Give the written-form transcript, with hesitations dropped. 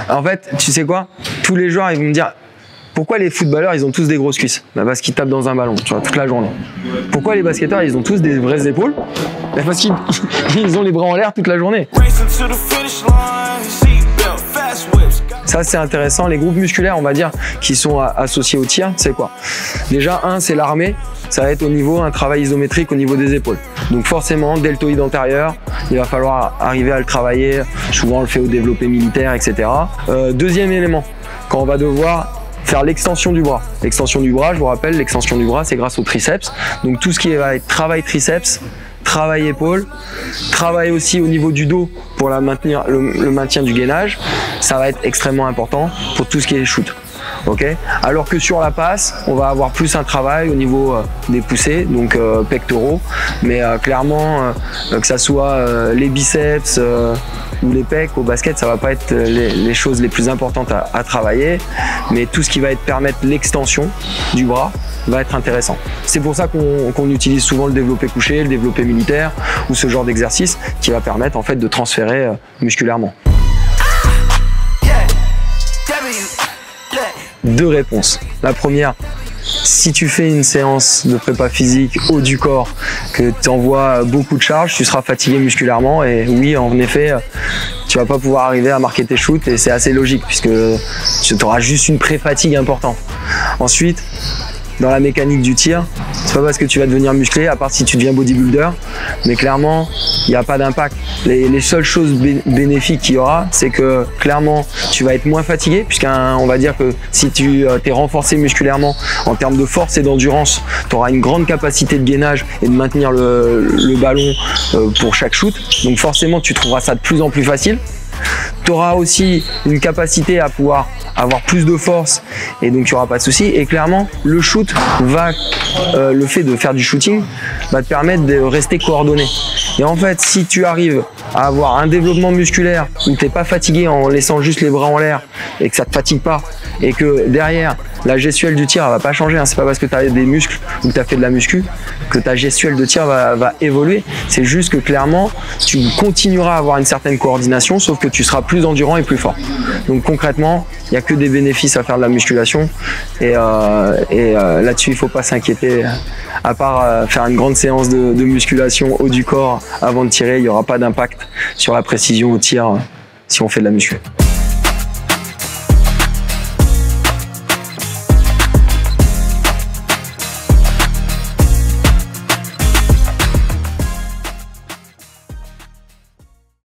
En fait, tu sais quoi? Tous les joueurs, ils vont me dire pourquoi les footballeurs, ils ont tous des grosses cuisses? Bah parce qu'ils tapent dans un ballon, tu vois, toute la journée. Pourquoi les basketteurs, ils ont tous des vraies épaules? Bah parce qu'ils ont les bras en l'air toute la journée. Ça, c'est intéressant. Les groupes musculaires, on va dire, qui sont associés au tir, c'est quoi? Déjà, c'est l'armée. Ça va être au niveau, un travail isométrique au niveau des épaules. Donc forcément, deltoïde antérieur, il va falloir arriver à le travailler. Souvent, on le fait au développé militaire, etc. Deuxième élément, quand on va devoir faire l'extension du bras. L'extension du bras, je vous rappelle, l'extension du bras, c'est grâce au triceps. Donc tout ce qui va être travail triceps, travail épaule, travail aussi au niveau du dos pour le maintien du gainage, ça va être extrêmement important pour tout ce qui est shoot. Okay. Alors que sur la passe, on va avoir plus un travail au niveau des poussées, donc pectoraux, mais clairement, que ça soit les biceps ou les pecs, au basket, ça va pas être les choses les plus importantes à travailler, mais tout ce qui va permettre l'extension du bras va être intéressant. C'est pour ça qu'on utilise souvent le développé couché, le développé militaire ou ce genre d'exercice qui va permettre en fait de transférer musculairement. Deux réponses. La première, si tu fais une séance de prépa physique haut du corps, que tu envoies beaucoup de charges, tu seras fatigué musculairement et oui, en effet, tu vas pas pouvoir arriver à marquer tes shoots et c'est assez logique puisque tu auras juste une pré-fatigue importante. Ensuite, dans la mécanique du tir, c'est pas parce que tu vas devenir musclé, à part si tu deviens bodybuilder, mais clairement, il n'y a pas d'impact. Les seules choses bénéfiques qu'il y aura, c'est que clairement, tu vas être moins fatigué, puisqu'on va dire que si tu t'es renforcé musculairement en termes de force et d'endurance, tu auras une grande capacité de gainage et de maintenir le ballon pour chaque shoot. Donc forcément, tu trouveras ça de plus en plus facile. Tu auras aussi une capacité à pouvoir avoir plus de force et donc tu n'auras pas de souci. Et clairement, le shoot le fait de faire du shooting va te permettre de rester coordonné. Et en fait, si tu arrives à avoir un développement musculaire où tu n'es pas fatigué en laissant juste les bras en l'air et que ça ne te fatigue pas et que derrière, la gestuelle du tir ne va pas changer. C'est pas parce que tu as des muscles ou que tu as fait de la muscu que ta gestuelle de tir va évoluer. C'est juste que clairement, tu continueras à avoir une certaine coordination, sauf que tu seras plus endurant et plus fort. Donc concrètement, il n'y a que des bénéfices à faire de la musculation et là-dessus, il ne faut pas s'inquiéter. À part faire une grande séance de musculation haut du corps avant de tirer, il n'y aura pas d'impact sur la précision au tir si on fait de la muscu.